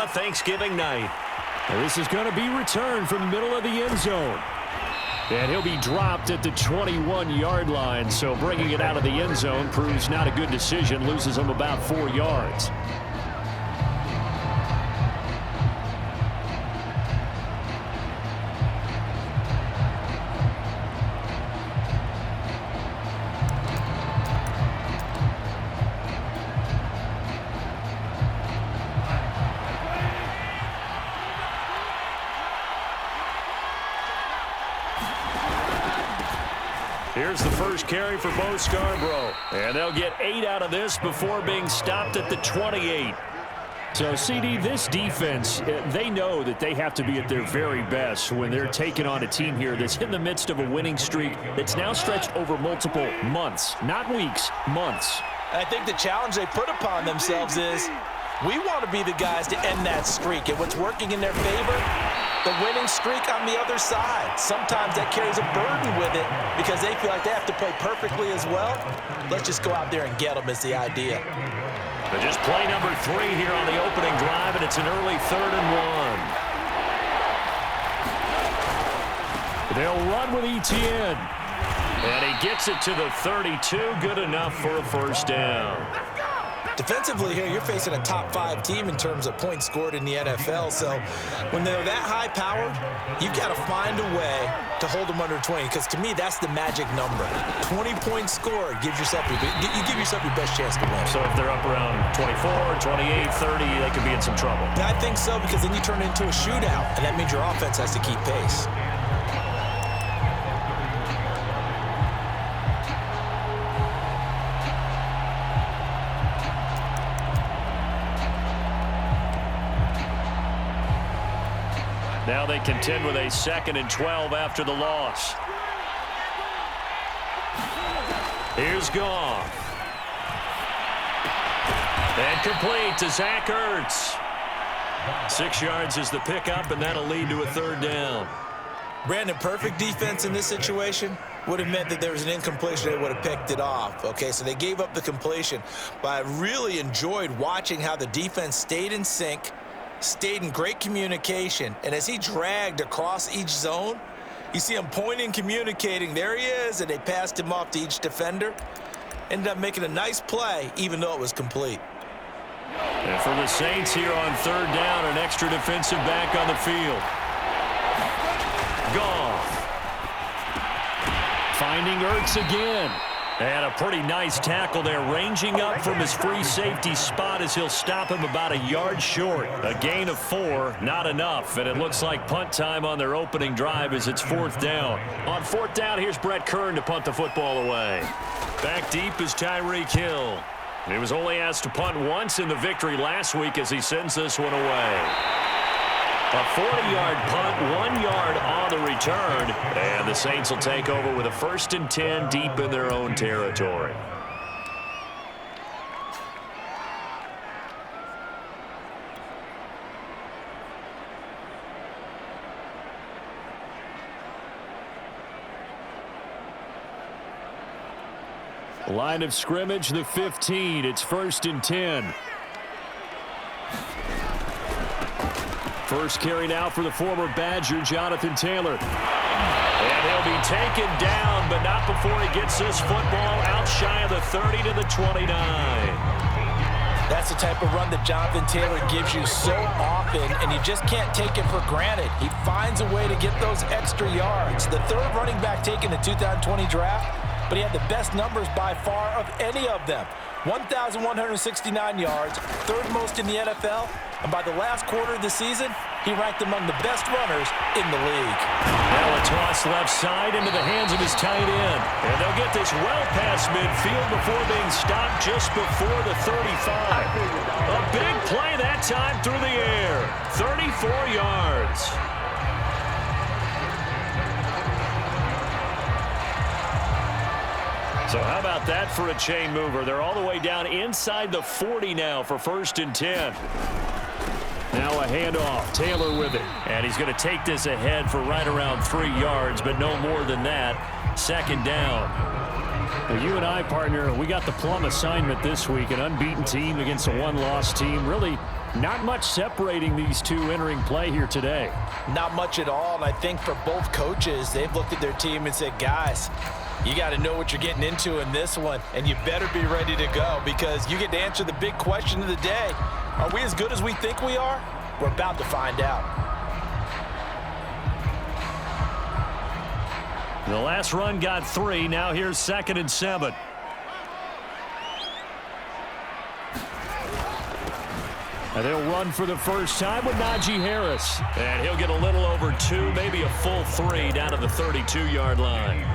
on a Thanksgiving night. And this is going to be returned from the middle of the end zone. And he'll be dropped at the 21-yard line, so bringing it out of the end zone proves not a good decision, loses him about 4 yards. Here's the first carry for Bo Scarborough. And they'll get 8 out of this before being stopped at the 28. So, CD, this defense, they know that they have to be at their very best when they're taking on a team here that's in the midst of a winning streak that's now stretched over multiple months, not weeks, months. I think the challenge they put upon themselves is we want to be the guys to end that streak. And what's working in their favor? The winning streak on the other side. Sometimes that carries a burden with it because they feel like they have to play perfectly as well. Let's just go out there and get them is the idea. But just play number 3 here on the opening drive, and it's an early 3rd and 1. They'll run with Etienne. And he gets it to the 32. Good enough for a first down. Defensively here, you're facing a top-5 team in terms of points scored in the NFL. So when they're that high-powered, you've got to find a way to hold them under 20. Because to me, that's the magic number. 20 points scored gives yourself you give yourself your best chance to win. So if they're up around 24, 28, 30, they could be in some trouble. I think so, because then you turn it into a shootout, and that means your offense has to keep pace. Now they contend with a 2nd and 12 after the loss. Here's Goff. And complete to Zach Ertz. 6 yards is the pickup, and that'll lead to a 3rd down. Brandon, perfect defense in this situation would have meant that there was an incompletion. They would have picked it off. Okay, so they gave up the completion. But I really enjoyed watching how the defense stayed in sync, stayed in great communication, and as he dragged across each zone, you see him pointing, communicating. There he is, and they passed him off to each defender. Ended up making a nice play, even though it was complete. And for the Saints here on 3rd down, an extra defensive back on the field. Goff. Finding Ertz again. And a pretty nice tackle there, ranging up from his free safety spot as he'll stop him about a yard short. A gain of 4, not enough, and it looks like punt time on their opening drive as it's 4th down. On 4th down, here's Brett Kern to punt the football away. Back deep is Tyreek Hill. He was only asked to punt once in the victory last week as he sends this one away. A 40-yard punt, 1 yard on the return, and the Saints will take over with a 1st and 10 deep in their own territory. Line of scrimmage, the 15. It's 1st and 10. First carry now for the former Badger, Jonathan Taylor. And he'll be taken down, but not before he gets this football out shy of the 30 to the 29. That's the type of run that Jonathan Taylor gives you so often, and you just can't take it for granted. He finds a way to get those extra yards. The 3rd running back taken in the 2020 draft, but he had the best numbers by far of any of them. 1,169 yards, 3rd most in the NFL, and by the last quarter of the season, he ranked among the best runners in the league. Now a toss left side into the hands of his tight end. And they'll get this well past midfield before being stopped just before the 35. A big play that time through the air. 34 yards. So how about that for a chain mover? They're all the way down inside the 40 now for 1st and 10. Now a handoff. Taylor with it. And he's going to take this ahead for right around 3 yards, but no more than that. Second down. Well, you and I, partner, we got the plum assignment this week. An unbeaten team against a one-loss team. Really not much separating these two entering play here today. Not much at all, and I think for both coaches, they've looked at their team and said, guys, you got to know what you're getting into in this one, and you better be ready to go because you get to answer the big question of the day. Are we as good as we think we are? We're about to find out. The last run got 3. Now here's 2nd and 7. And they'll run for the first time with Najee Harris. And he'll get a little over 2, maybe a full 3 down to the 32-yard line.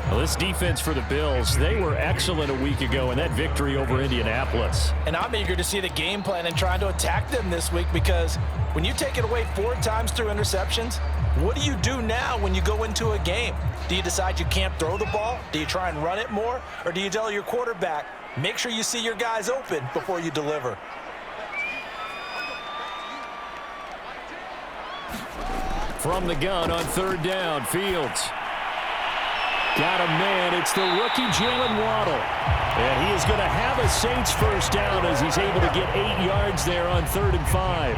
Well, this defense for the Bills, they were excellent a week ago in that victory over Indianapolis. And I'm eager to see the game plan and trying to attack them this week because when you take it away 4 times through interceptions, what do you do now when you go into a game? Do you decide you can't throw the ball? Do you try and run it more? Or do you tell your quarterback, make sure you see your guys open before you deliver? From the gun on 3rd down, Fields. Got a man. It's the rookie Jalen Waddle. And he is going to have a Saints first down as he's able to get 8 yards there on 3rd and 5.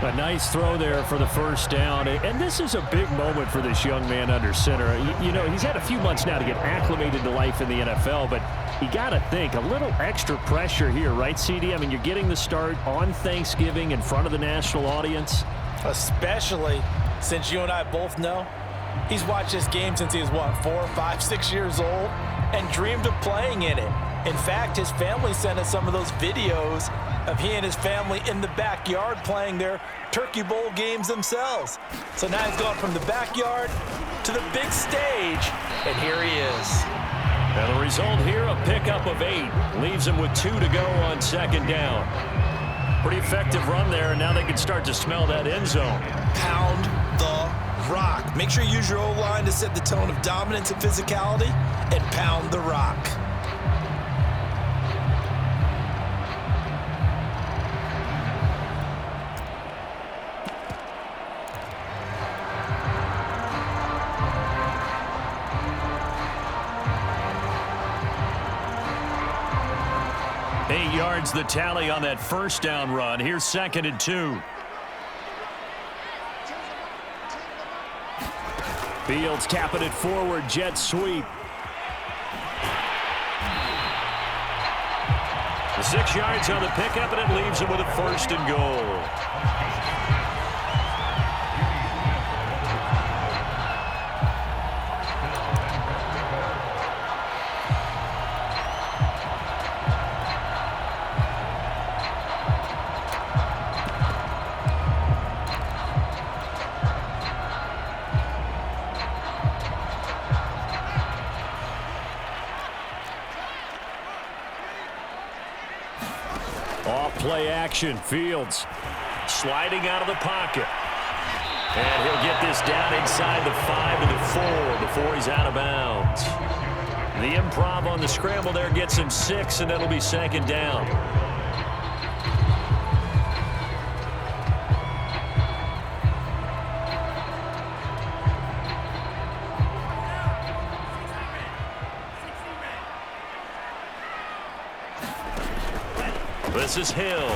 A nice throw there for the first down. And this is a big moment for this young man under center. You know, he's had a few months now to get acclimated to life in the NFL, but you got to think a little extra pressure here, right, CD? I mean, you're getting the start on Thanksgiving in front of the national audience. Especially since you and I both know he's watched this game since he was, what, 4, 5, 6 years old and dreamed of playing in it. In fact, his family sent us some of those videos of he and his family in the backyard playing their Turkey Bowl games themselves. So now he's gone from the backyard to the big stage, and here he is. And the result here, a pickup of 8. Leaves him with 2 to go on 2nd down. Pretty effective run there, and now they can start to smell that end zone. Pound the rock. Make sure you use your O-line to set the tone of dominance and physicality, and pound the rock. Yards the tally on that first down run. Here's 2nd and 2. Fields tapping it forward, jet sweep. 6 yards on the pickup, and it leaves him with a 1st and goal. Play action. Fields sliding out of the pocket. And he'll get this down inside the 5 to the 4 before he's out of bounds. The improv on the scramble there gets him 6, and that'll be 2nd down. This is Hill.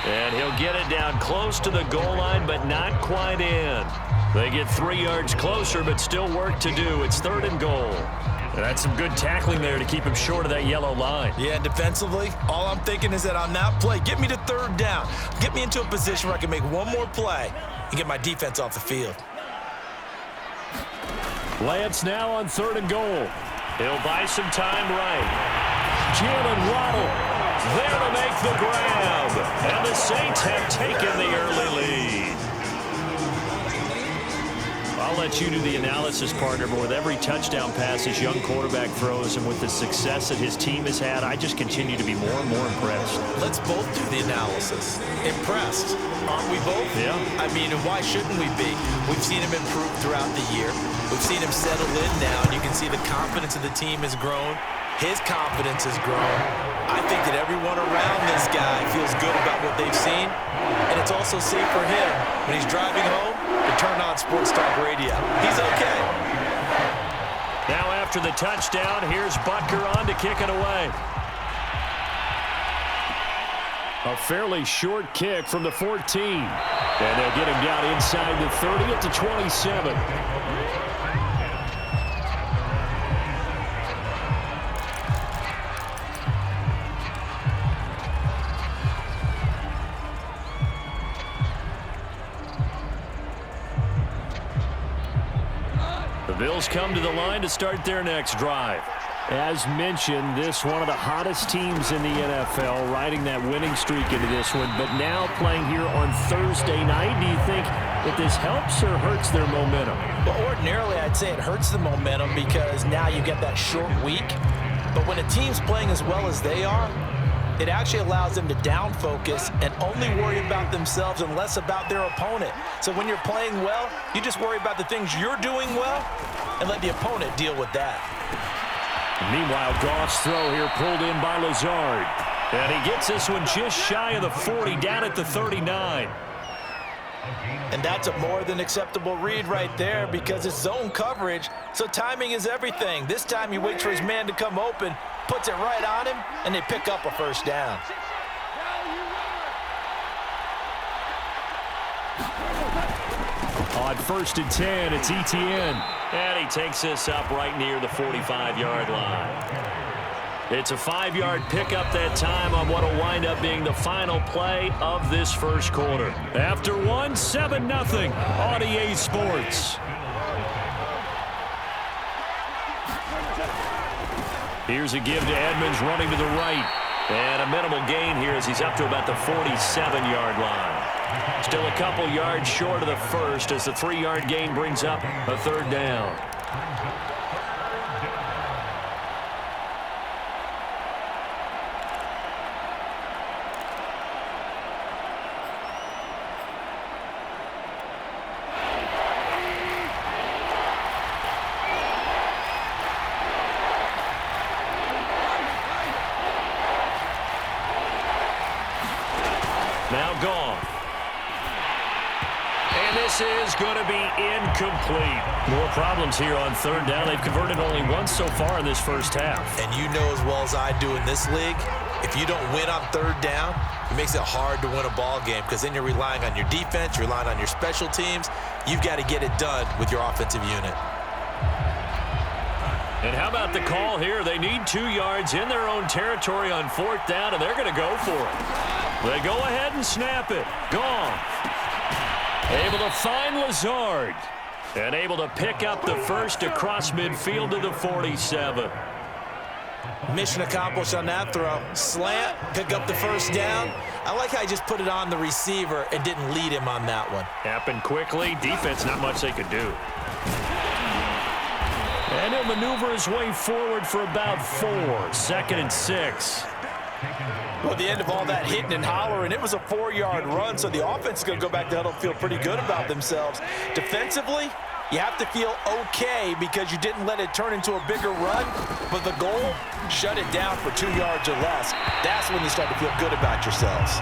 And he'll get it down close to the goal line, but not quite in. They get 3 yards closer, but still work to do. It's 3rd and goal. And that's some good tackling there to keep him short of that yellow line. Yeah, defensively, all I'm thinking is that on that play, get me to 3rd down. Get me into a position where I can make one more play and get my defense off the field. Lance now on 3rd and goal. He'll buy some time right. Jalen Waddle there to make the grab. And the Saints have taken the early lead. I'll let you do the analysis, partner, but with every touchdown pass his young quarterback throws and with the success that his team has had, I just continue to be more and more impressed. Let's both do the analysis. Impressed, aren't we both? Yeah. I mean, and why shouldn't we be? We've seen him improve throughout the year. We've seen him settle in now, and you can see the confidence of the team has grown. His confidence has grown. I think that everyone around this guy feels good about what they've seen, and it's also safe for him when he's driving home to turn on Sports Talk Radio. He's okay. Now after the touchdown, here's Butker on to kick it away. A fairly short kick from the 14. And they'll get him down inside the 30 at the 27. The Bills come to the line to start their next drive. As mentioned, this one of the hottest teams in the NFL, riding that winning streak into this one, but now playing here on Thursday night. Do you think that this helps or hurts their momentum? Well, ordinarily, I'd say it hurts the momentum because now you get that short week. But when a team's playing as well as they are, it actually allows them to down focus and only worry about themselves and less about their opponent. So when you're playing well, you just worry about the things you're doing well and let the opponent deal with that. Meanwhile, Goff's throw here pulled in by Lazard. And he gets this one just shy of the 40, down at the 39. And that's a more than acceptable read right there because it's zone coverage, so timing is everything. This time he waits for his man to come open, puts it right on him, and they pick up a first down. On 1st and 10, it's Etienne. And he takes this up right near the 45-yard line. It's a 5-yard pickup that time on what will wind up being the final play of this first quarter. After one, 7-0 on EA Sports. Here's a give to Edmonds running to the right. And a minimal gain here as he's up to about the 47-yard line. Still a couple yards short of the first as the 3-yard gain brings up a third down. Now gone. And this is going to be incomplete. More problems here on third down. They've converted only once so far in this first half. And you know as well as I do in this league, if you don't win on third down, it makes it hard to win a ball game because then you're relying on your defense, you're relying on your special teams. You've got to get it done with your offensive unit. And how about the call here? They need 2 yards in their own territory on 4th down, and they're going to go for it. They go ahead and snap it. Gone. Able to find Lazard. And able to pick up the first across midfield to the 47. Mission accomplished on that throw. Slant, pick up the first down. I like how he just put it on the receiver and didn't lead him on that one. Happened quickly. Defense, not much they could do. And he'll maneuver his way forward for about 4. 2nd and 6. Well, at the end of all that hitting and hollering, it was a 4-yard run, so the offense is going to go back to huddle and feel pretty good about themselves. Defensively, you have to feel okay because you didn't let it turn into a bigger run, but the goal, shut it down for 2 yards or less. That's when you start to feel good about yourselves.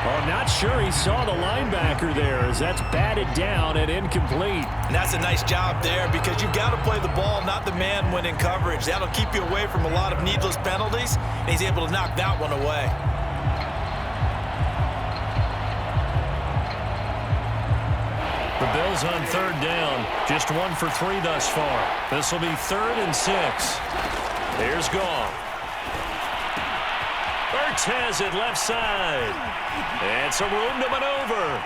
Oh, not sure he saw the linebacker there as that's batted down and incomplete. And that's a nice job there because you've got to play the ball, not the man when in coverage. That'll keep you away from a lot of needless penalties, and he's able to knock that one away. The Bills on 3rd down. Just 1 for 3 thus far. This will be 3rd and 6. Here's Goff. Cortez at left side. And some room to maneuver.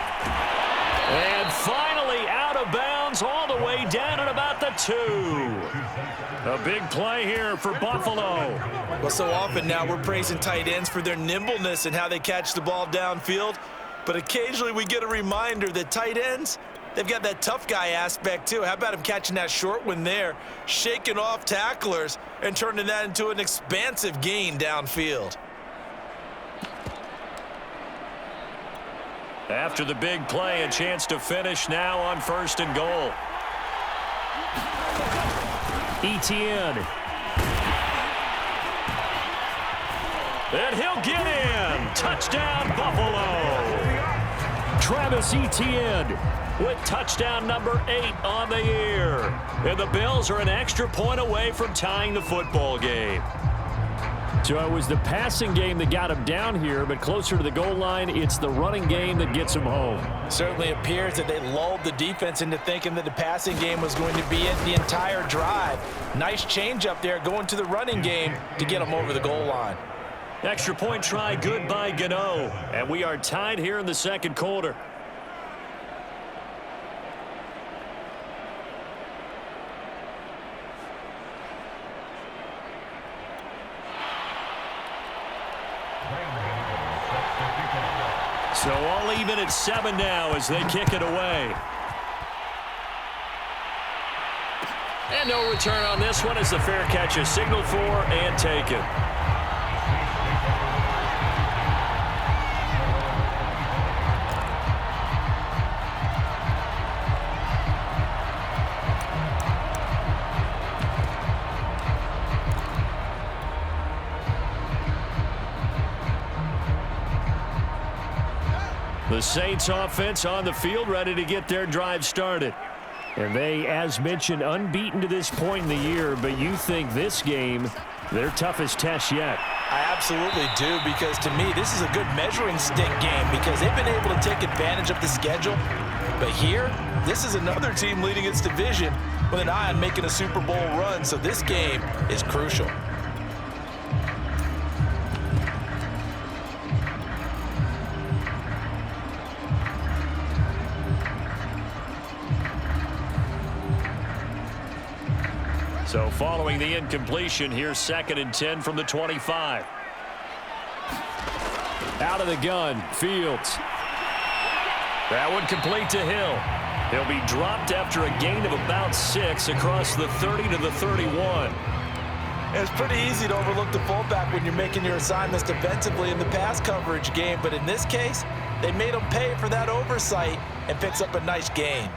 And finally out of bounds all the way down at about the 2. A big play here for Buffalo. Well, so often now we're praising tight ends for their nimbleness and how they catch the ball downfield. But occasionally we get a reminder that tight ends, they've got that tough guy aspect too. How about him catching that short one there, shaking off tacklers, and turning that into an expansive gain downfield. After the big play, a chance to finish now on 1st and goal. And he'll get in. Touchdown, Buffalo. Travis Etienne with touchdown number 8 on the year. And the Bills are an extra point away from tying the football game. So it was the passing game that got him down here, but closer to the goal line, it's the running game that gets him home. Certainly appears that they lulled the defense into thinking that the passing game was going to be it the entire drive. Nice change up there going to the running game to get them over the goal line. Extra point try good by Gano. And we are tied here in the second quarter. So all even at 7 now as they kick it away. And no return on this one as the fair catch is signaled for and taken. The Saints offense on the field ready to get their drive started. And they, as mentioned, unbeaten to this point in the year, but you think this game, their toughest test yet. I absolutely do, because to me, this is a good measuring stick game because they've been able to take advantage of the schedule. But here, this is another team leading its division with an eye on making a Super Bowl run, so this game is crucial. So following the incompletion, here's 2nd and 10 from the 25. Out of the gun, Fields. That one complete to Hill. He'll be dropped after a gain of about 6 across the 30 to the 31. It's pretty easy to overlook the fullback when you're making your assignments defensively in the pass coverage game, but in this case, they made him pay for that oversight and picks up a nice gain.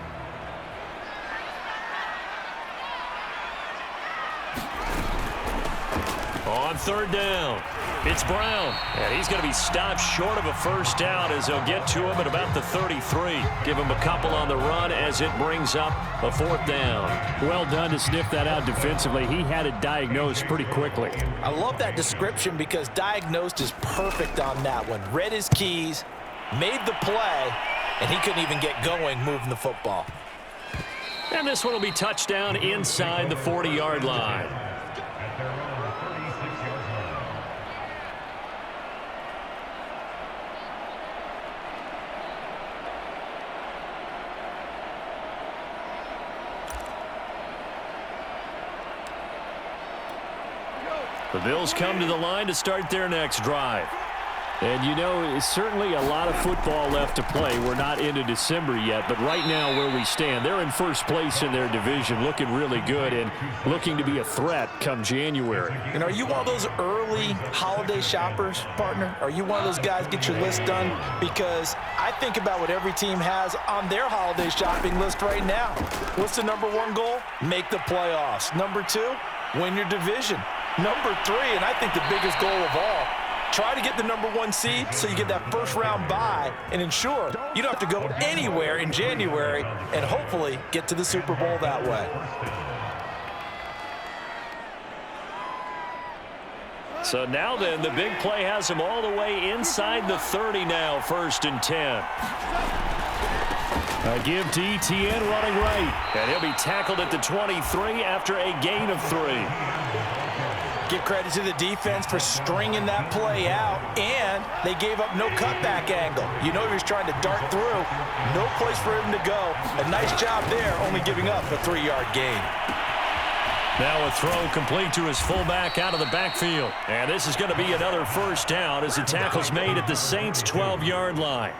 On 3rd down, it's Brown. And he's going to be stopped short of a first down as they'll get to him at about the 33. Give him a couple on the run as it brings up a 4th down. Well done to sniff that out defensively. He had it diagnosed pretty quickly. I love that description because diagnosed is perfect on that one. Read his keys, made the play, and he couldn't even get going moving the football. And this one will be touchdown inside the 40-yard line. The Bills come to the line to start their next drive. And, you know, certainly a lot of football left to play. We're not into December yet, but right now where we stand, they're in first place in their division, looking really good and looking to be a threat come January. And are you one of those early holiday shoppers, partner? Are you one of those guys get your list done? Because I think about what every team has on their holiday shopping list right now. What's the number 1 goal? Make the playoffs. Number 2, win your division. Number 3, and I think the biggest goal of all, try to get the number 1 seed so you get that first-round bye and ensure you don't have to go anywhere in January and hopefully get to the Super Bowl that way. So now then, the big play has him all the way inside the 30 now, 1st and 10. A give to Etienne running right. And he'll be tackled at the 23 after a gain of 3. Give credit to the defense for stringing that play out, and they gave up no cutback angle. You know he was trying to dart through. No place for him to go. A nice job there, only giving up a 3-yard gain. Now a throw complete to his fullback out of the backfield. And this is going to be another first down as the tackle's made at the Saints' 12-yard line.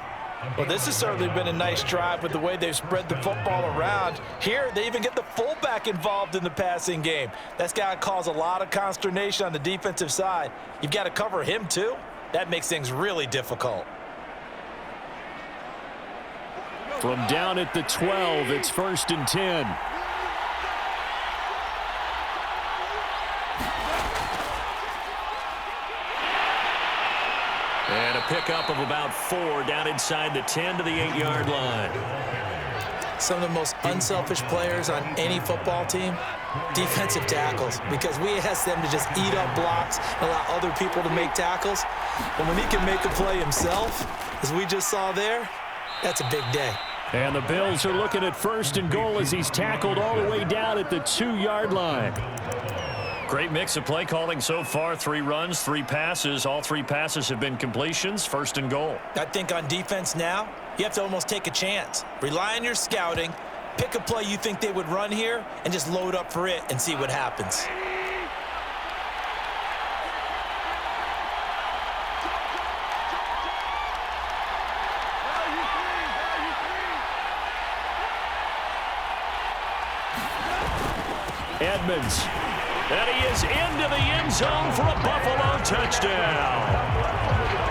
Well, this has certainly been a nice drive with the way they've spread the football around. Here, they even get the fullback involved in the passing game. That's got to cause a lot of consternation on the defensive side. You've got to cover him, too. That makes things really difficult. From down at the 12, it's 1st and 10. pickup of about 4 down inside the 10 to the 8-yard line. Some of the most unselfish players on any football team, defensive tackles, because we ask them to just eat up blocks and allow other people to make tackles. But when he can make a play himself, as we just saw there, that's a big day. And the Bills are looking at 1st and goal as he's tackled all the way down at the 2-yard line. Great mix of play calling so far. 3 runs, 3 passes. All 3 passes have been completions. 1st and goal. I think on defense now, you have to almost take a chance. Rely on your scouting, pick a play you think they would run here, and just load up for it and see what happens. Edmonds. And he is into the end zone for a Buffalo touchdown.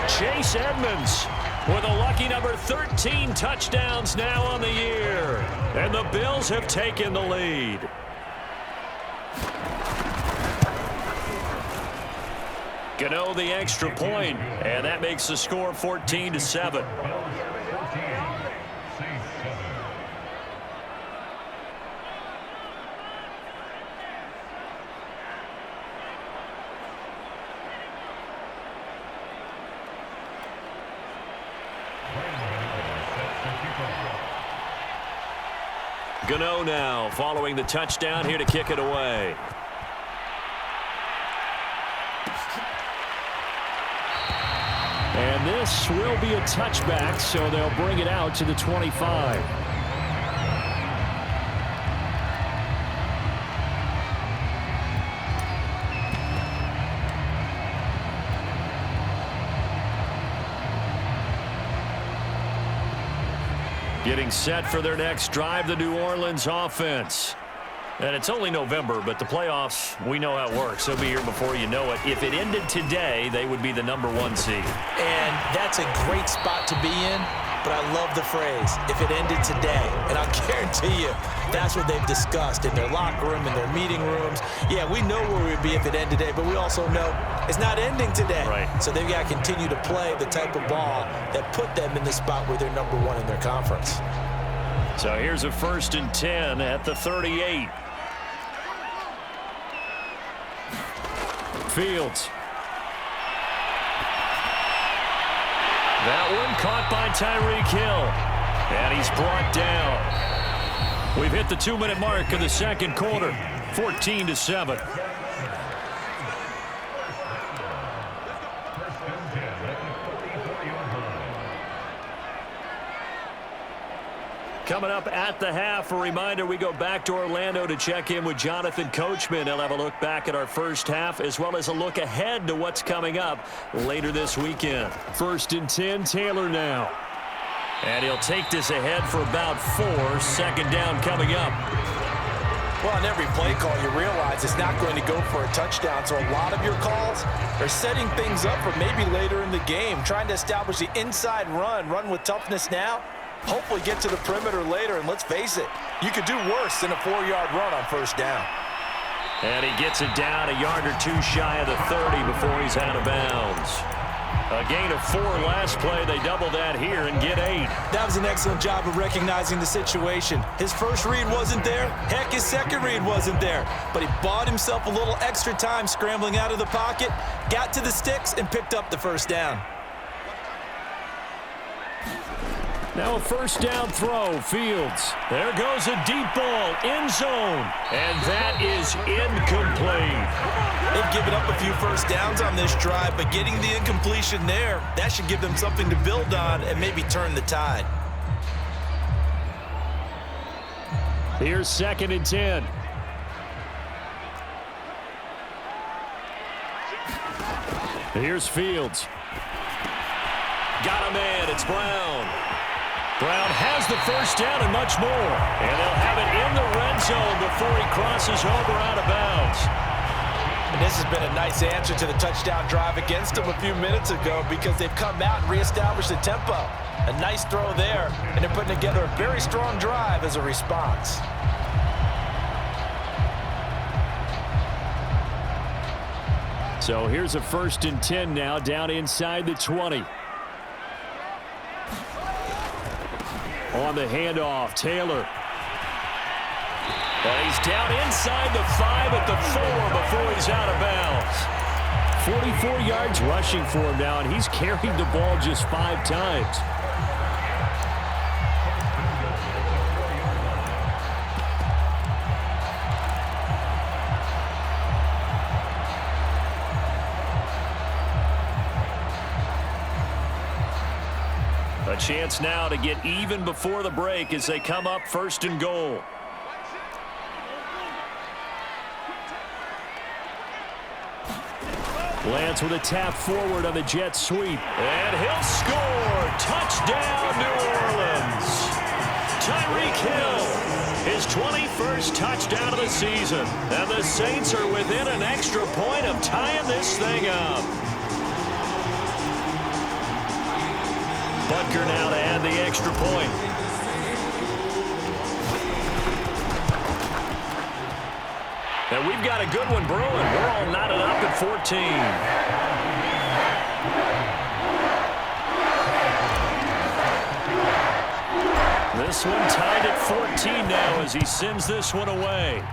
Chase Edmonds with a lucky number 13 touchdowns now on the year. And the Bills have taken the lead. Gano the extra point, and that makes the score 14-7. Gano now following the touchdown here to kick it away. And this will be a touchback, so they'll bring it out to the 25. Getting set for their next drive, the New Orleans offense. And it's only November, but the playoffs, we know how it works. They'll be here before you know it. If it ended today, they would be the #1 seed. And that's a great spot to be in, but I love the phrase, if it ended today. And I'll guarantee you, that's what they've discussed in their locker room, in their meeting rooms. Yeah, we know where we'd be if it ended today, but we also know it's not ending today. Right. So they've got to continue to play the type of ball that put them in the spot where they're #1 in their conference. So here's a 1st and 10 at the 38. Fields. That one caught by Tyreek Hill. And he's brought down. We've hit the 2-minute mark of the second quarter. 14-7. Coming up at the half, a reminder, we go back to Orlando to check in with Jonathan Coachman. He'll have a look back at our first half as well as a look ahead to what's coming up later this weekend. 1st and 10, Taylor now. And he'll take this ahead for about 4. 2nd down coming up. Well, on every play call, you realize it's not going to go for a touchdown, so a lot of your calls are setting things up for maybe later in the game, trying to establish the inside run with toughness now. Hopefully get to the perimeter later, and let's face it, you could do worse than a 4-yard run on 1st down. And he gets it down a yard or 2 shy of the 30 before he's out of bounds. A gain of 4 last play. They double that here and get 8. That was an excellent job of recognizing the situation. His first read wasn't there. Heck, his second read wasn't there. But he bought himself a little extra time scrambling out of the pocket, got to the sticks, and picked up the 1st down. Now a 1st down throw, Fields. There goes a deep ball, end zone, and that is incomplete. They've given up a few 1st downs on this drive, but getting the incompletion there, that should give them something to build on and maybe turn the tide. Here's 2nd and 10. Here's Fields. Got a man, it's Brown. Brown has the 1st down and much more. And they'll have it in the red zone before he crosses over out of bounds. And this has been a nice answer to the touchdown drive against them a few minutes ago because they've come out and reestablished the tempo. A nice throw there, and they're putting together a very strong drive as a response. So here's a 1st and 10 now down inside the 20. On the handoff, Taylor. But he's down inside the 5 at the 4 before he's out of bounds. 44 yards rushing for him now, and he's carried the ball just 5 times. A chance now to get even before the break as they come up 1st and goal. Lance with a tap forward on the jet sweep. And he'll score. Touchdown, New Orleans. Tyreek Hill, his 21st touchdown of the season. And the Saints are within an extra point of tying this thing up. Butker now to add the extra point. And we've got a good one brewing. We're all knotted up at 14. This one tied at 14 now as he sends this one away.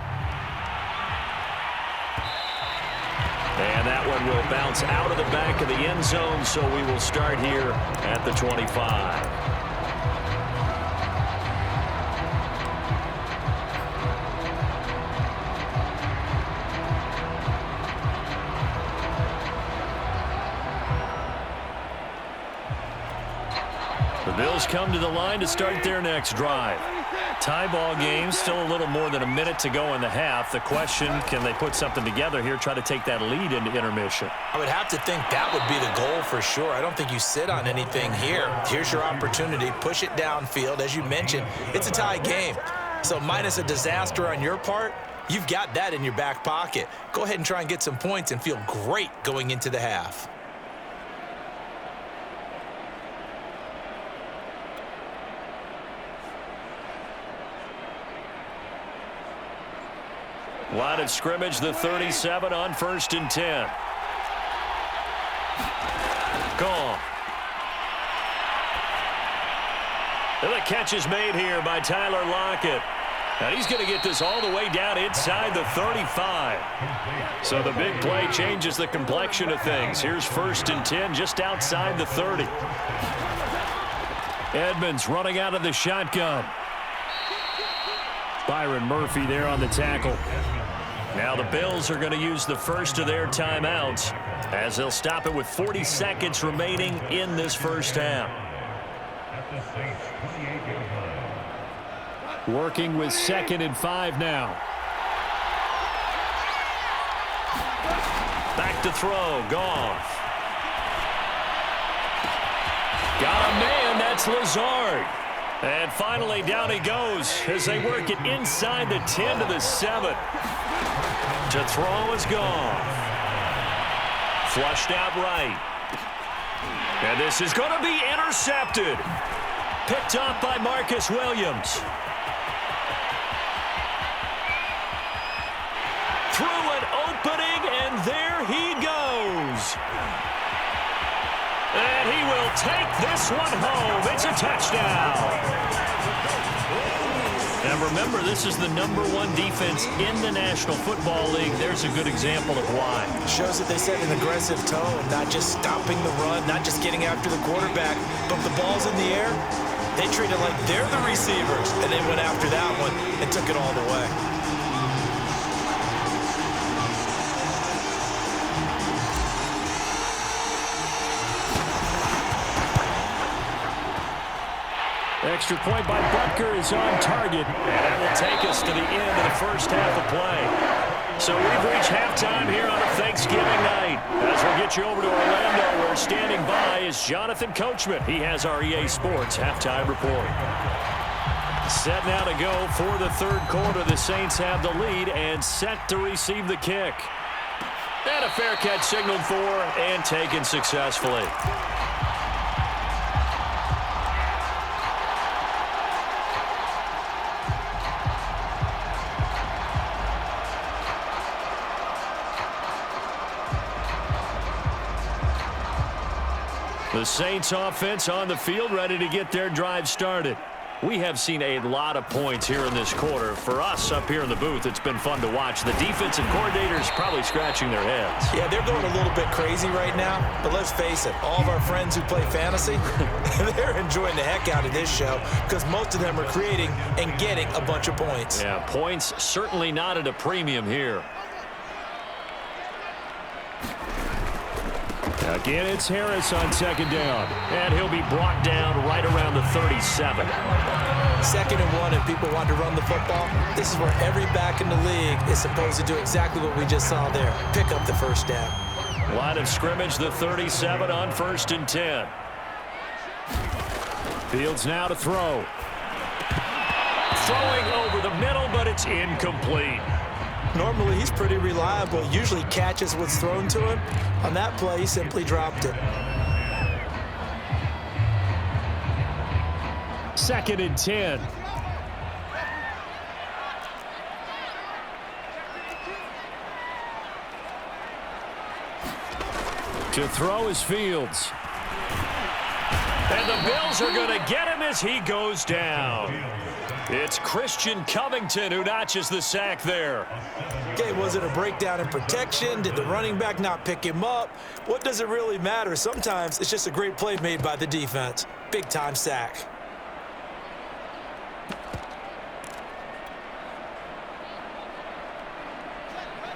And that one will bounce out of the back of the end zone, so we will start here at the 25. The Bills come to the line to start their next drive. Tie ball game, still a little more than a minute to go in the half. The question, can they put something together here, try to take that lead into intermission? I would have to think that would be the goal for sure. I don't think you sit on anything here. Here's your opportunity. Push it downfield. As you mentioned, it's a tie game. So minus a disaster on your part, you've got that in your back pocket. Go ahead and try and get some points and feel great going into the half. Line of scrimmage, the 37 on 1st and 10. Gone. And the catch is made here by Tyler Lockett. And he's going to get this all the way down inside the 35. So the big play changes the complexion of things. Here's 1st and 10 just outside the 30. Edmonds running out of the shotgun. Byron Murphy there on the tackle. Now the Bills are going to use the first of their timeouts as they'll stop it with 40 seconds remaining in this first half. Working with 2nd and 5 now. Back to throw. Goff. Got a man. That's Lazard. And finally, down he goes as they work it inside the 10 to the 7. To throw is Goff. Flushed out right. And this is going to be intercepted. Picked up by Marcus Williams. Through an opening, and there he goes. And he will take this one home. It's a touchdown. And remember, this is the #1 defense in the National Football League. There's a good example of why. Shows that they set an aggressive tone, not just stopping the run, not just getting after the quarterback, but the ball's in the air. They treat it like they're the receivers, and they went after that one and took it all the way. Extra point by Butker is on target. And that will take us to the end of the first half of play. So we've reached halftime here on a Thanksgiving night. As we'll get you over to Orlando, where standing by is Jonathan Coachman. He has our EA Sports halftime report. Set now to go for the third quarter. The Saints have the lead and set to receive the kick. And a fair catch signaled for and taken successfully. The Saints offense on the field, ready to get their drive started. We have seen a lot of points here in this quarter. For us up here in the booth, it's been fun to watch. The defensive coordinators probably scratching their heads. Yeah, they're going a little bit crazy right now, but let's face it, all of our friends who play fantasy, they're enjoying the heck out of this show because most of them are creating and getting a bunch of points. Yeah, points certainly not at a premium here. Again, it's Harris on second down. And he'll be brought down right around the 37. 2nd and 1, and people want to run the football. This is where every back in the league is supposed to do exactly what we just saw there. Pick up the first down. Line of scrimmage, the 37 on 1st and 10. Fields now to throw. Throwing over the middle, but it's incomplete. Normally, he's pretty reliable. Usually catches what's thrown to him. On that play, he simply dropped it. 2nd and 10. To throw is Fields. And the Bills are going to get him as he goes down. It's Christian Covington who notches the sack there. Okay, was it a breakdown in protection? Did the running back not pick him up? What does it really matter? Sometimes it's just a great play made by the defense. Big-time sack.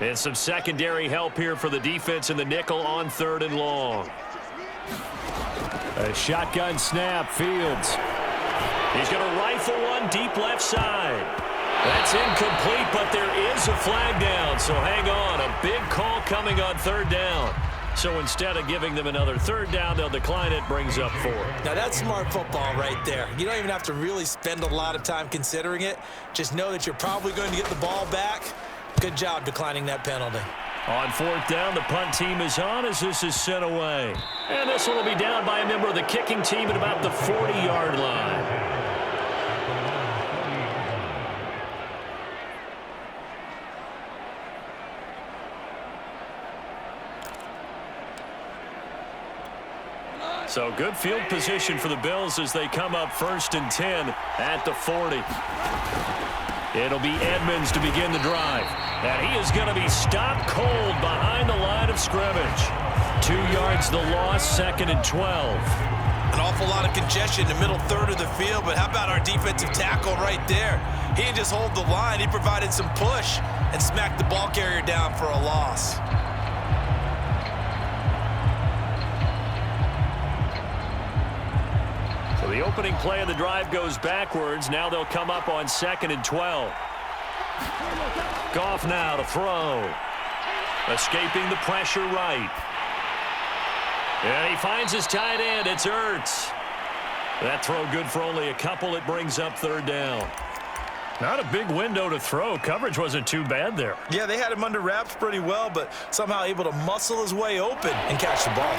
And some secondary help here for the defense in the nickel on 3rd and long. A shotgun snap, Fields. He's going to rifle one deep left side. That's incomplete, but there is a flag down, so hang on. A big call coming on 3rd down. So instead of giving them another 3rd down, they'll decline it, brings up 4. Now, that's smart football right there. You don't even have to really spend a lot of time considering it. Just know that you're probably going to get the ball back. Good job declining that penalty. On 4th down, the punt team is on as this is sent away. And this one will be down by a member of the kicking team at about the 40-yard line. So good field position for the Bills as they come up 1st and 10 at the 40. It'll be Edmonds to begin the drive. And he is going to be stopped cold behind the line of scrimmage. 2 yards the loss, 2nd and 12. An awful lot of congestion in the middle third of the field, but how about our defensive tackle right there? He didn't just hold the line. He provided some push and smacked the ball carrier down for a loss. So the opening play of the drive goes backwards. Now they'll come up on 2nd and 12. Goff now to throw. Escaping the pressure right. And he finds his tight end. It's Ertz. That throw good for only a couple. It brings up 3rd down. Not a big window to throw. Coverage wasn't too bad there. Yeah, they had him under wraps pretty well, but somehow able to muscle his way open and catch the ball.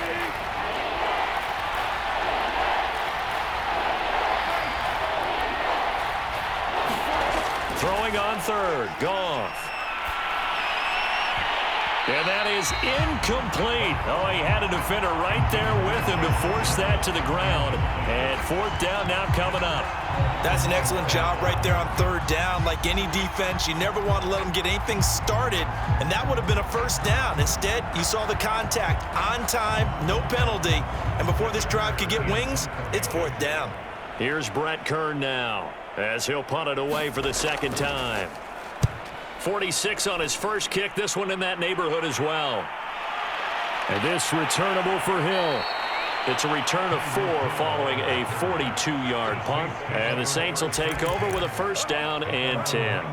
Throwing on 3rd, Goff. And that is incomplete. Oh, he had a defender right there with him to force that to the ground. And 4th down now coming up. That's an excellent job right there on 3rd down. Like any defense, you never want to let them get anything started, and that would have been a 1st down. Instead, you saw the contact on time, no penalty, and before this drive could get wings, it's 4th down. Here's Brett Kern now as he'll punt it away for the 2nd time. 46 on his first kick. This one in that neighborhood as well. And this returnable for Hill. It's a return of 4 following a 42-yard punt. And the Saints will take over with a 1st down and 10.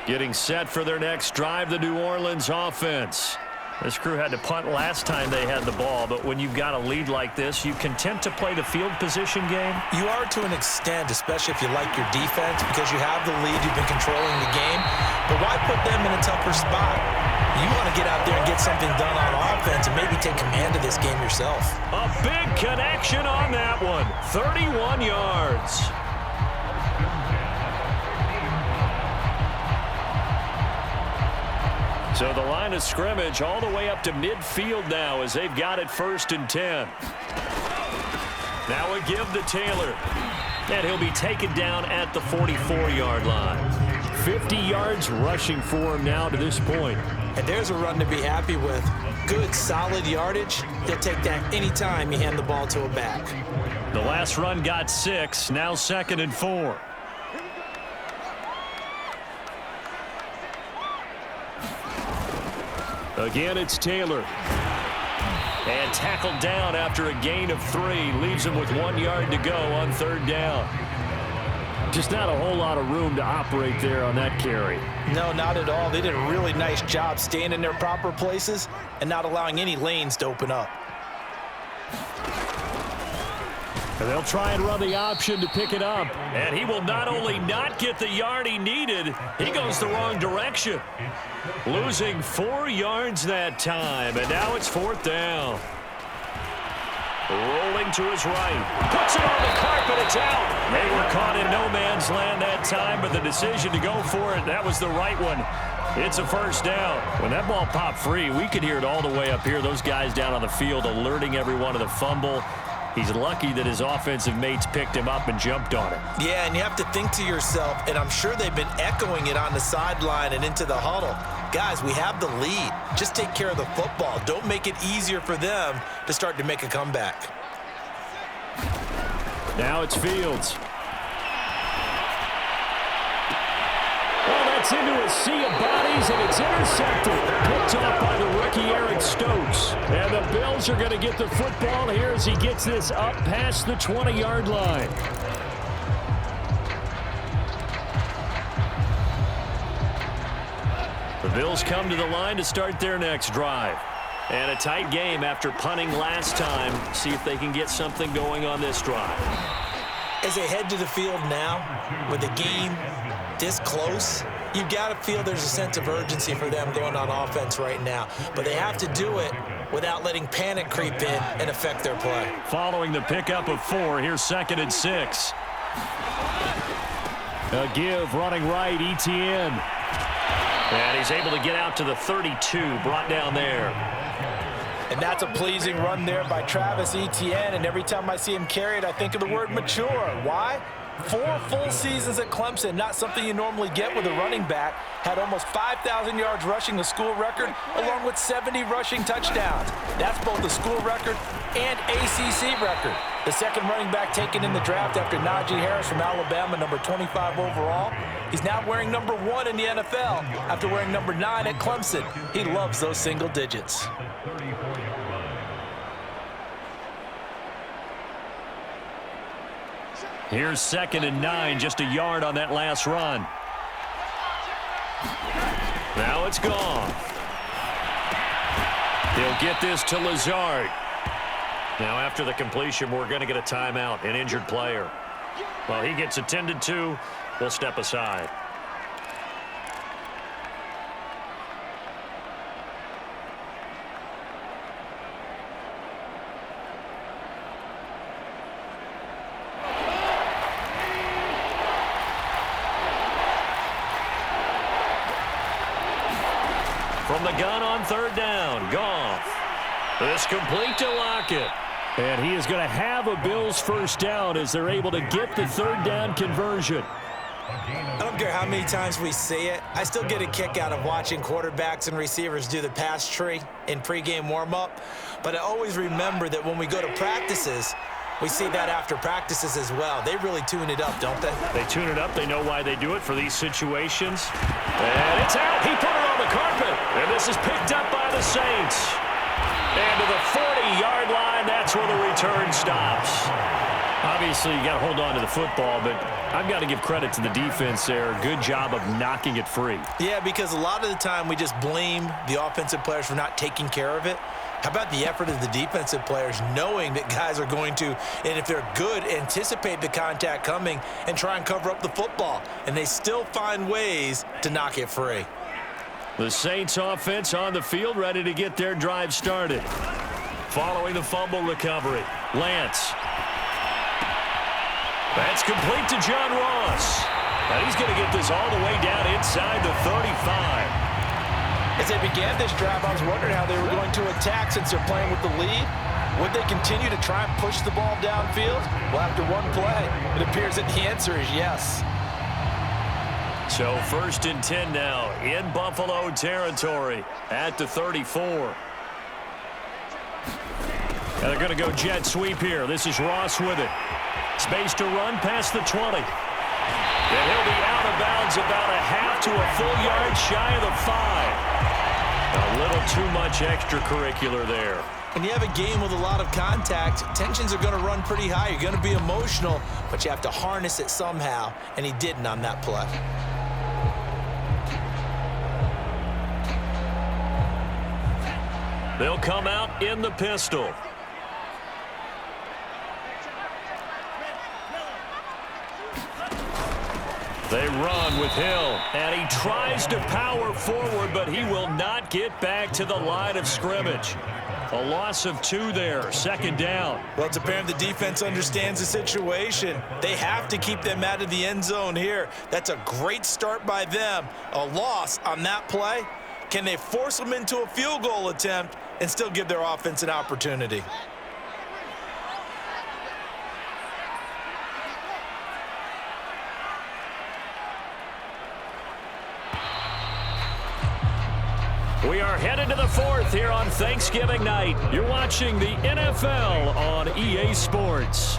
Getting set for their next drive, the New Orleans offense. This crew had to punt last time they had the ball, but when you've got a lead like this, you content to play the field position game? You are to an extent, especially if you like your defense, because you have the lead, you've been controlling the game. But why put them in a tougher spot? You want to get out there and get something done on offense and maybe take command of this game yourself. A big connection on that one. 31 yards. So the line of scrimmage all the way up to midfield now as they've got it 1st and 10. Now a give to Taylor. And he'll be taken down at the 44-yard line. 50 yards rushing for him now to this point. And there's a run to be happy with. Good, solid yardage. He'll take that anytime you hand the ball to a back. The last run got 6. Now 2nd and 4. Again, it's Taylor. And tackled down after a gain of 3. Leaves him with 1 yard to go on 3rd down. Just not a whole lot of room to operate there on that carry. No, not at all. They did a really nice job staying in their proper places and not allowing any lanes to open up. And they'll try and run the option to pick it up. And he will not only not get the yard he needed, he goes the wrong direction. Losing 4 yards that time, and now it's 4th down. Rolling to his right. Puts it on the carpet. It's out. They were caught in no man's land that time, but the decision to go for it, that was the right one. It's a 1st down. When that ball popped free, we could hear it all the way up here. Those guys down on the field alerting everyone of the fumble. He's lucky that his offensive mates picked him up and jumped on it. Yeah, and you have to think to yourself, and I'm sure they've been echoing it on the sideline and into the huddle. Guys, we have the lead. Just take care of the football. Don't make it easier for them to start to make a comeback. Now it's Fields. Well, that's into a sea of bodies, and it's intercepted. Picked off by the rookie Eric Stokes. And the Bills are going to get the football here as he gets this up past the 20-yard line. The Bills come to the line to start their next drive. And a tight game after punting last time. See if they can get something going on this drive. As they head to the field now, with the game this close, you've got to feel there's a sense of urgency for them going on offense right now. But they have to do it without letting panic creep in and affect their play. Following the pickup of 4, here's 2nd and 6. A give running right, Etienne. And he's able to get out to the 32, brought down there. And that's a pleasing run there by Travis Etienne. And every time I see him carry it, I think of the word mature. Why? 4 full seasons at Clemson, not something you normally get with a running back. Had almost 5,000 yards rushing, the school record, along with 70 rushing touchdowns. That's both the school record and ACC record. The second running back taken in the draft after Najee Harris from Alabama, number 25 overall. He's now wearing number 1 in the NFL after wearing number 9 at Clemson. He loves those single digits. Here's 2nd and 9, just a yard on that last run. Now it's gone. He'll get this to Lazard. Now after the completion, we're going to get a timeout, an injured player. Well, he gets attended to. We'll step aside. From the gun on 3rd down, Goff. This complete to Lockett. And he is going to have a Bills 1st down as they're able to get the 3rd down conversion. I don't care how many times we say it, I still get a kick out of watching quarterbacks and receivers do the pass tree in pregame warm-up. But I always remember that when we go to practices, we see that after practices as well. They really tune it up, don't they? They tune it up. They know why they do it for these situations. And it's out. He put it on the carpet. And this is picked up by the Saints. And to the 40-yard line, that's where the return stops. Obviously, you got to hold on to the football, but I've got to give credit to the defense there. Good job of knocking it free. Yeah, because a lot of the time we just blame the offensive players for not taking care of it. How about the effort of the defensive players knowing that guys are going to, and if they're good, anticipate the contact coming and try and cover up the football. And they still find ways to knock it free. The Saints offense on the field, ready to get their drive started. Following the fumble recovery, Lance. That's complete to John Ross. And he's going to get this all the way down inside the 35. As they began this drive, I was wondering how they were going to attack since they're playing with the lead. Would they continue to try and push the ball downfield? Well, after one play, it appears that the answer is yes. So 1st and 10 now in Buffalo territory at the 34. And they're going to go jet sweep here. This is Ross with it. Space to run past the 20. And he'll be out of bounds about a half to a full yard shy of the 5. A little too much extracurricular there. When you have a game with a lot of contact, tensions are going to run pretty high. You're going to be emotional, but you have to harness it somehow, and he didn't on that play. They'll come out in the pistol. They run with Hill, and he tries to power forward, but he will not get back to the line of scrimmage. A loss of 2 there, 2nd down. Well, it's apparent the defense understands the situation. They have to keep them out of the end zone here. That's a great start by them. A loss on that play. Can they force them into a field goal attempt and still give their offense an opportunity? We are headed to the 4th here on Thanksgiving night. You're watching the NFL on EA Sports.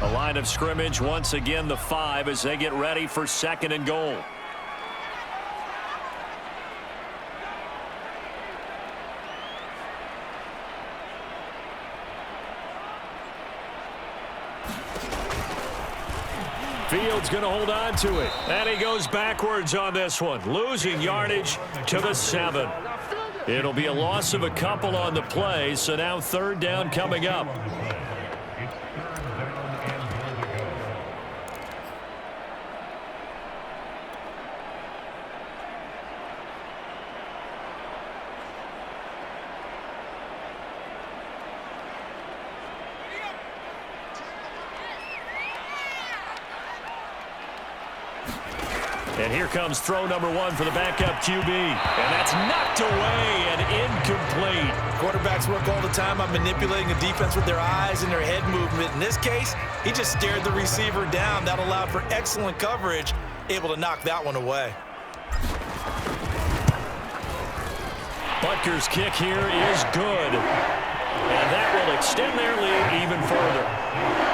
A line of scrimmage once again the 5 as they get ready for 2nd and goal. Fields going to hold on to it. And he goes backwards on this one, losing yardage to the 7. It'll be a loss of a couple on the play, so now 3rd down coming up. And here comes throw number 1 for the backup QB. And that's knocked away and incomplete. Quarterbacks work all the time on manipulating the defense with their eyes and their head movement. In this case, he just stared the receiver down. That allowed for excellent coverage, able to knock that one away. Butker's kick here is good. And that will extend their lead even further.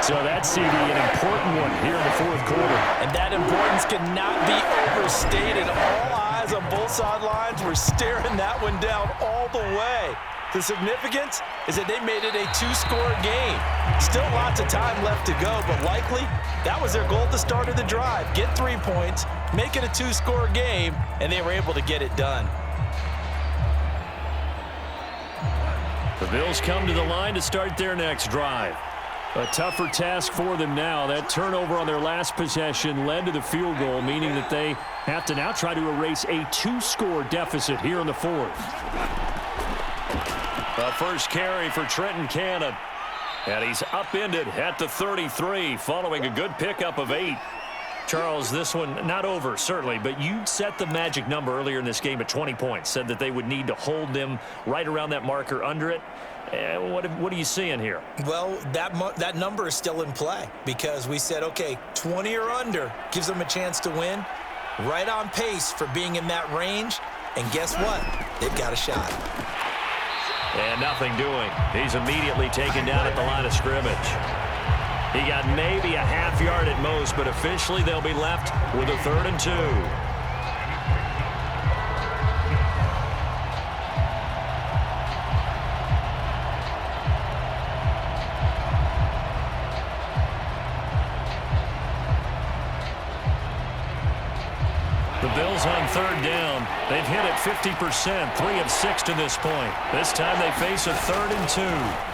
So that's, CD, an important one here in the 4th quarter. And that importance cannot be overstated. All eyes on both sidelines were staring that one down all the way. The significance is that they made it a 2-score game. Still lots of time left to go, but likely that was their goal at the start of the drive. Get 3 points, make it a 2-score game, and they were able to get it done. The Bills come to the line to start their next drive. A tougher task for them now. That turnover on their last possession led to the field goal, meaning that they have to now try to erase a 2-score deficit here in the 4th. The first carry for Trenton Cannon. And he's upended at the 33 following a good pickup of 8. Charles, this one not over, certainly, but you set the magic number earlier in this game at 20 points, said that they would need to hold them right around that marker under it. What are you seeing here? Well, that number is still in play because we said, okay, 20 or under gives them a chance to win. Right on pace for being in that range. And guess what? They've got a shot. And nothing doing. He's immediately taken down at the line of scrimmage. He got maybe a half yard at most, but officially they'll be left with a 3rd and 2. The Bills on 3rd down. They've hit it 50%, 3 of 6 to this point. This time they face a 3rd and 2.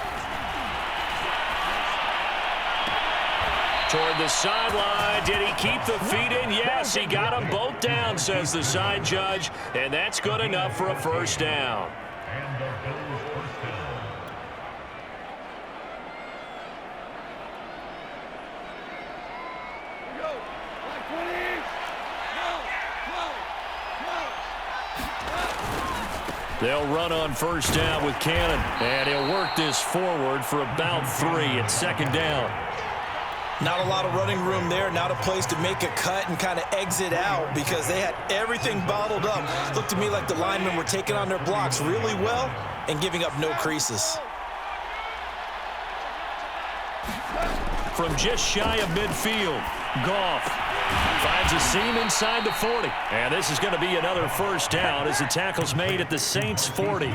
Toward the sideline. Did he keep the feet in? Yes, he got them both down, says the side judge. And that's good enough for a first down. They'll run on first down with Cannon. And he'll work this forward for about 3 at second down. Not a lot of running room there, not a place to make a cut and kind of exit out because they had everything bottled up. Looked to me like the linemen were taking on their blocks really well and giving up no creases. From just shy of midfield, Goff finds a seam inside the 40. And this is going to be another first down as the tackle's made at the Saints' 40.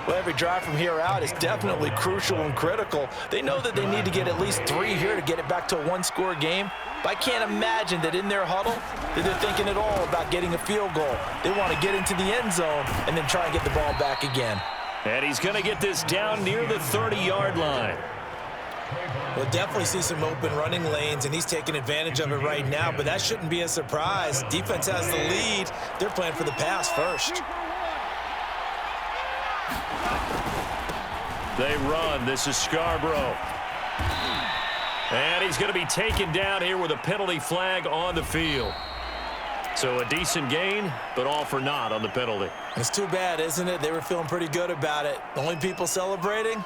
Well, every drive from here out is definitely crucial and critical. They know that they need to get at least 3 here to get it back to a one-score game. But I can't imagine that in their huddle that they're thinking at all about getting a field goal. They want to get into the end zone and then try and get the ball back again. And he's going to get this down near the 30-yard line. We'll definitely see some open running lanes, and he's taking advantage of it right now, but that shouldn't be a surprise. Defense has the lead. They're playing for the pass first. They run. This is Scarborough. And he's going to be taken down here with a penalty flag on the field. So a decent gain, but all for naught on the penalty. It's too bad, isn't it? They were feeling pretty good about it. The only people celebrating?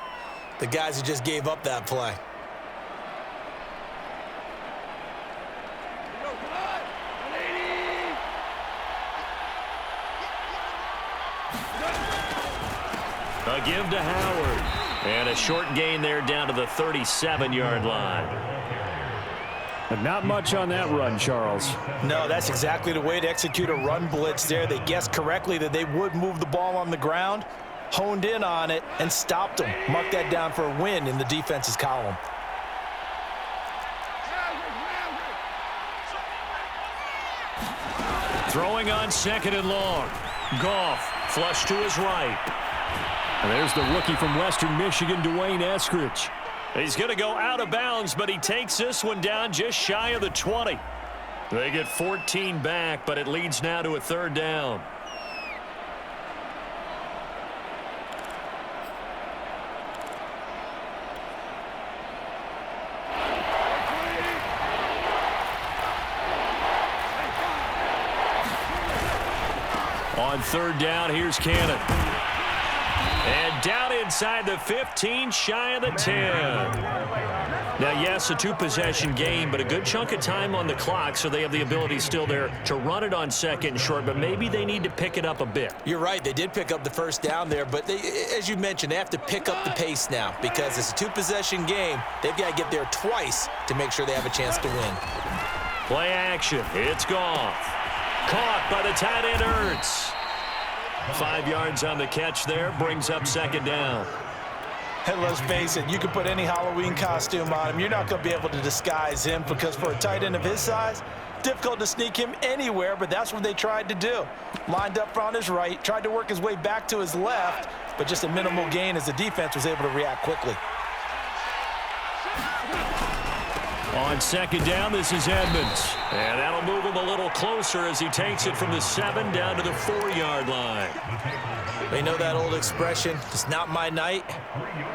The guys who just gave up that play. A give to Howard. And a short gain there down to the 37-yard line. But not much on that run, Charles. No, that's exactly the way to execute a run blitz there. They guessed correctly that they would move the ball on the ground, honed in on it, and stopped them. Mark that down for a win in the defense's column. Throwing on second and long. Goff flush to his right. And there's the rookie from Western Michigan, Dwayne Eskridge. He's going to go out of bounds, but he takes this one down just shy of the 20. They get 14 back, but it leads now to a third down. On third down, here's Cannon. And down inside the 15, shy of the 10. Now, yes, a two-possession game, but a good chunk of time on the clock, so they have the ability still there to run it on second and short, but maybe they need to pick it up a bit. You're right. They did pick up the first down there, but they, as you mentioned, they have to pick up the pace now because it's a two-possession game. They've got to get there twice to make sure they have a chance to win. Play action. It's Goff. Caught by the tight end, Ertz. 5 yards on the catch there, brings up second down. And let's face it, you can put any Halloween costume on him. You're not going to be able to disguise him because for a tight end of his size, difficult to sneak him anywhere, but that's what they tried to do. Lined up on his right, tried to work his way back to his left, but just a minimal gain as the defense was able to react quickly. On second down, this is Edmonds. And that'll move him a little closer as he takes it from the 7 down to the 4-yard line. They know that old expression, it's not my night.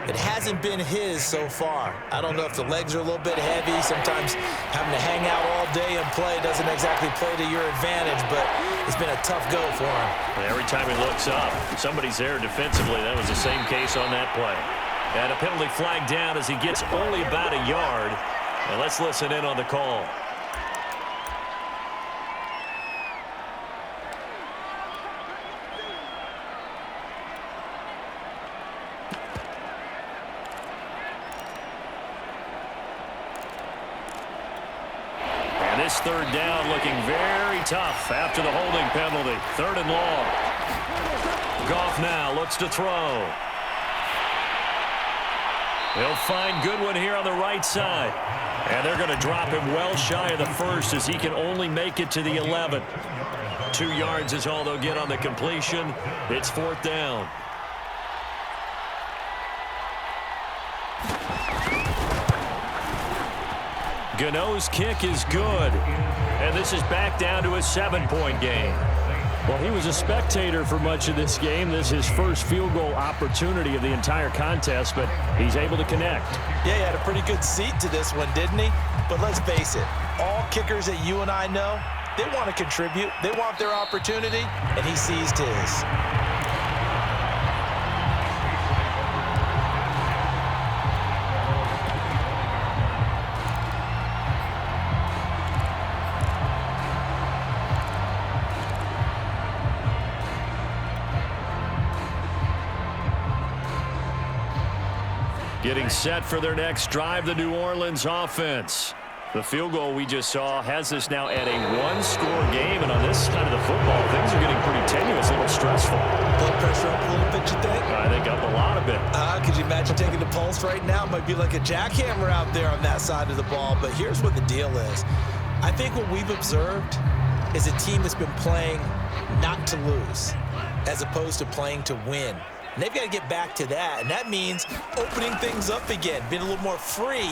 It hasn't been his so far. I don't know if the legs are a little bit heavy. Sometimes having to hang out all day and play doesn't exactly play to your advantage, but it's been a tough go for him. Every time he looks up, somebody's there defensively. That was the same case on that play. And a penalty flag down as he gets only about a yard. And let's listen in on the call. And this third down looking very tough after the holding penalty. 3rd and long. Goff now looks to throw. He'll find Goodwin here on the right side. And they're going to drop him well shy of the 1st as he can only make it to the 11. 2 yards is all they'll get on the completion. It's 4th down. Gano's kick is good. And this is back down to a 7-point game. Well, he was a spectator for much of this game. This is his first field goal opportunity of the entire contest, but he's able to connect. Yeah, he had a pretty good seat to this one, didn't he? But let's face it, all kickers that you and I know, they want to contribute. They want their opportunity, and he seized his. Getting set for their next drive, the New Orleans offense. The field goal we just saw has us now at a one-score game, and on this side of the football, things are getting pretty tenuous, a little stressful. Blood pressure up a little bit, you think? I think up a lot of it. Could you imagine taking the pulse right now? It might be like a jackhammer out there on that side of the ball, but here's what the deal is. I think what we've observed is a team that's been playing not to lose as opposed to playing to win. And they've got to get back to that, and that means opening things up again, being a little more free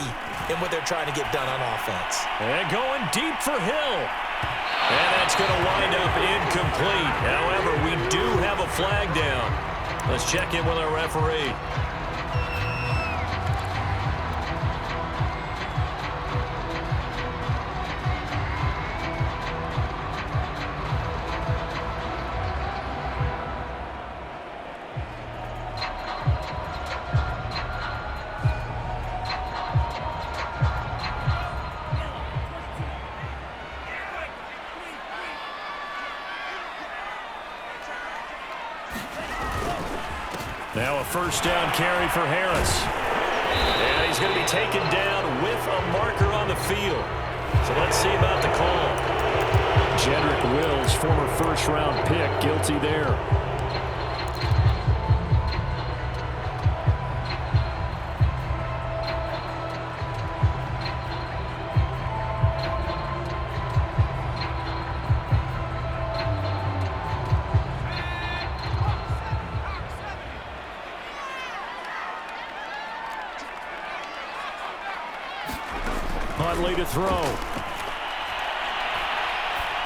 in what they're trying to get done on offense. And going deep for Hill. And that's going to wind up incomplete. However, we do have a flag down. Let's check in with our referee. Now a first down carry for Harris. And he's going to be taken down with a marker on the field. So let's see about the call. Jedrick Wills, former first-round pick, guilty there. Huntley to throw.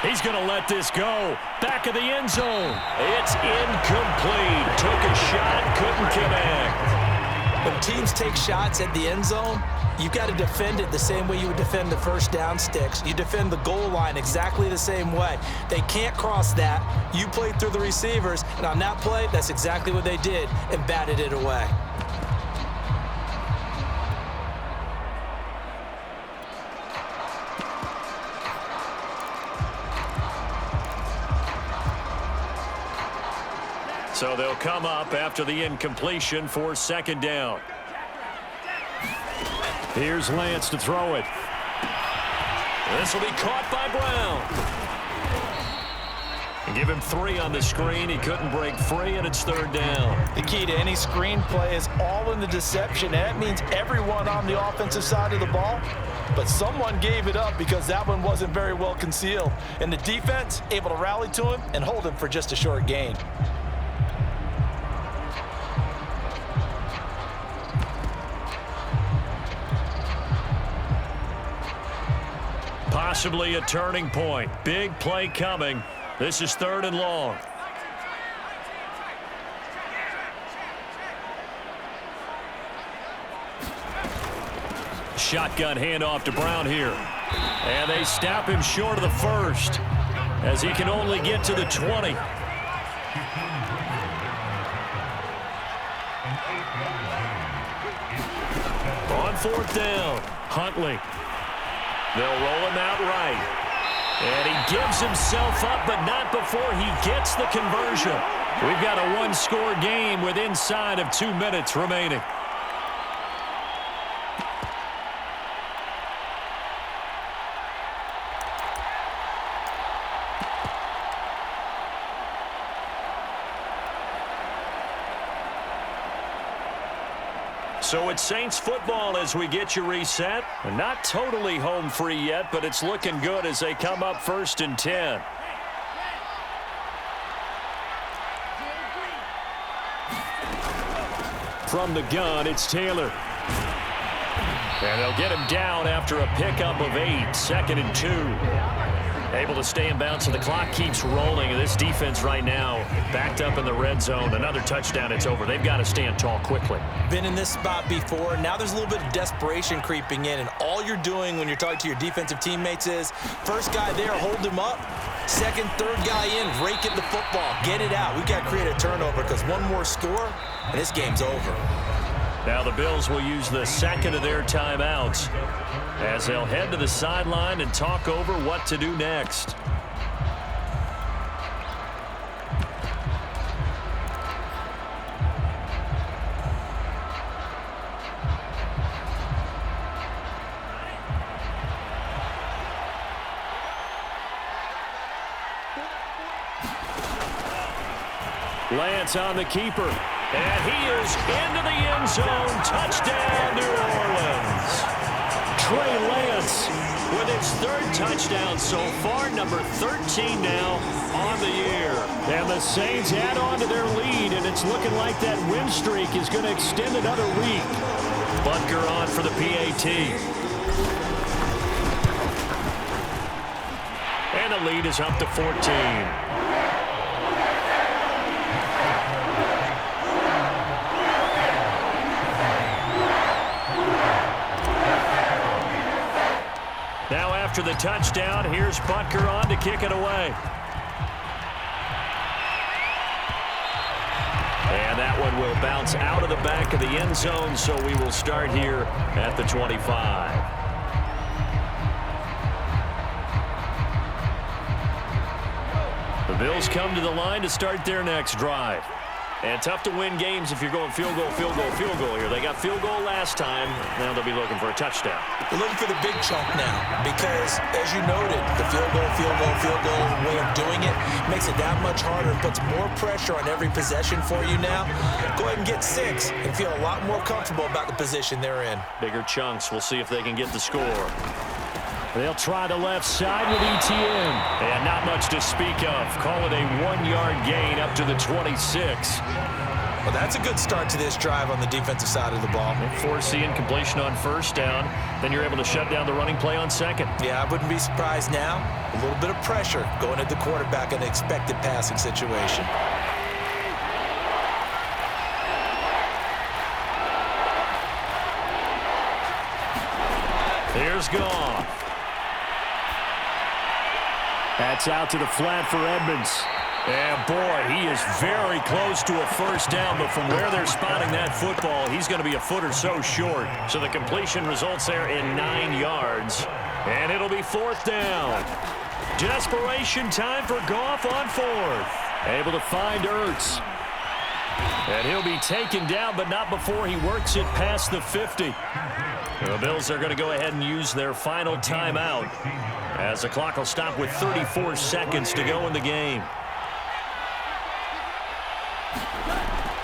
He's going to let this go. Back of the end zone. It's incomplete. Took a shot, couldn't connect. When teams take shots at the end zone, you've got to defend it the same way you would defend the first down sticks. You defend the goal line exactly the same way. They can't cross that. You played through the receivers, and on that play, that's exactly what they did and batted it away. So they'll come up after the incompletion for second down. Here's Lance to throw it. This will be caught by Brown. Give him 3 on the screen. He couldn't break free, and it's third down. The key to any screen play is all in the deception. And that means everyone on the offensive side of the ball. But someone gave it up because that one wasn't very well concealed. And the defense able to rally to him and hold him for just a short gain. Possibly a turning point. Big play coming. This is third and long. Shotgun handoff to Brown here. And they stop him short of the first as he can only get to the 20. On fourth down, Huntley. They'll roll him out right. And he gives himself up, but not before he gets the conversion. We've got a one-score game with inside of 2 minutes remaining. So it's Saints football as we get you reset. Not totally home free yet, but it's looking good as they come up 1st and 10. From the gun, it's Taylor. And they'll get him down after a pickup of 8, 2nd and 2. Able to stay in bounds, so the clock keeps rolling. And this defense right now backed up in the red zone. Another touchdown, it's over. They've got to stand tall quickly. Been in this spot before. Now there's a little bit of desperation creeping in, and all you're doing when you're talking to your defensive teammates is first guy there, hold him up. Second, third guy in, rake at the football. Get it out. We've got to create a turnover because one more score, and this game's over. Now the Bills will use the second of their timeouts as they'll head to the sideline and talk over what to do next. Lance on the keeper. And he is into the end zone. Touchdown, New Orleans. Trey Lance with his 3rd touchdown so far, number 13 now on the year. And the Saints add on to their lead, and it's looking like that win streak is going to extend another week. Butker on for the PAT. And the lead is up to 14. Now after the touchdown, here's Butker on to kick it away. And that one will bounce out of the back of the end zone, so we will start here at the 25. The Bills come to the line to start their next drive. And tough to win games if you're going field goal, field goal, field goal here. They got field goal last time. Now they'll be looking for a touchdown. They're looking for the big chunk now because, as you noted, the field goal way of doing it makes it that much harder and puts more pressure on every possession for you now. Go ahead and get 6 and feel a lot more comfortable about the position they're in. Bigger chunks. We'll see if they can get the score. They'll try the left side with ETN. And not much to speak of. Call it a 1-yard gain up to the 26. Well, that's a good start to this drive on the defensive side of the ball. Forcing completion on 1st down. Then you're able to shut down the running play on 2nd. Yeah, I wouldn't be surprised now. A little bit of pressure going at the quarterback in an expected passing situation. Here's Goff. That's out to the flat for Edmonds. And boy, he is very close to a 1st down, but from where they're spotting that football, he's going to be a foot or so short. So the completion results there in 9 yards. And it'll be 4th down. Desperation time for Goff on 4th. Able to find Ertz. And he'll be taken down, but not before he works it past the 50. The Bills are going to go ahead and use their final timeout as the clock will stop with 34 seconds to go in the game.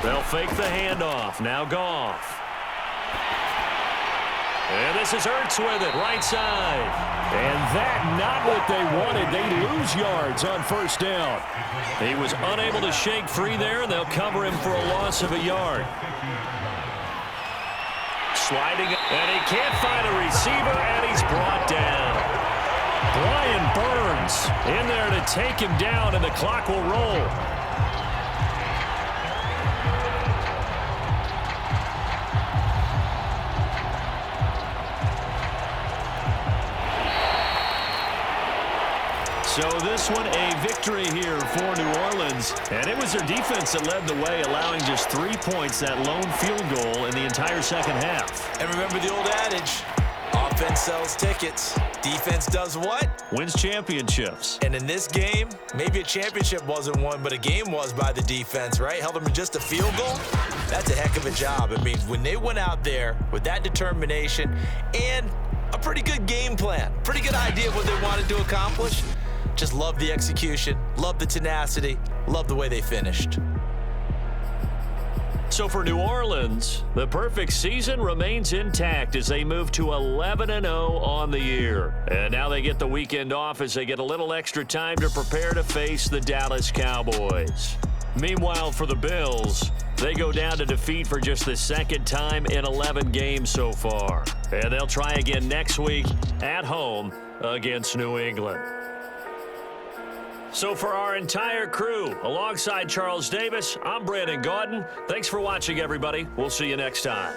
They'll fake the handoff. Now Goff. And this is Ertz with it, right side. And that not what they wanted. They lose yards on 1st down. He was unable to shake free there. They'll cover him for a loss of a yard. Sliding, and he can't find a receiver, and he's brought down. Brian Burns in there to take him down, and the clock will roll. So this one a victory here for New Orleans. And it was their defense that led the way, allowing just 3 points, that lone field goal in the entire 2nd half. And remember the old adage, offense sells tickets. Defense does what? Wins championships. And in this game, maybe a championship wasn't won, but a game was by the defense, right? Held them to just a field goal. That's a heck of a job. I mean, when they went out there with that determination and a pretty good game plan, pretty good idea of what they wanted to accomplish, just love the execution, love the tenacity, love the way they finished. So for New Orleans, the perfect season remains intact as they move to 11-0 on the year. And now they get the weekend off as they get a little extra time to prepare to face the Dallas Cowboys. Meanwhile, for the Bills, they go down to defeat for just the 2nd time in 11 games so far. And they'll try again next week at home against New England. So for our entire crew, alongside Charles Davis, I'm Brandon Gaudin. Thanks for watching, everybody. We'll see you next time.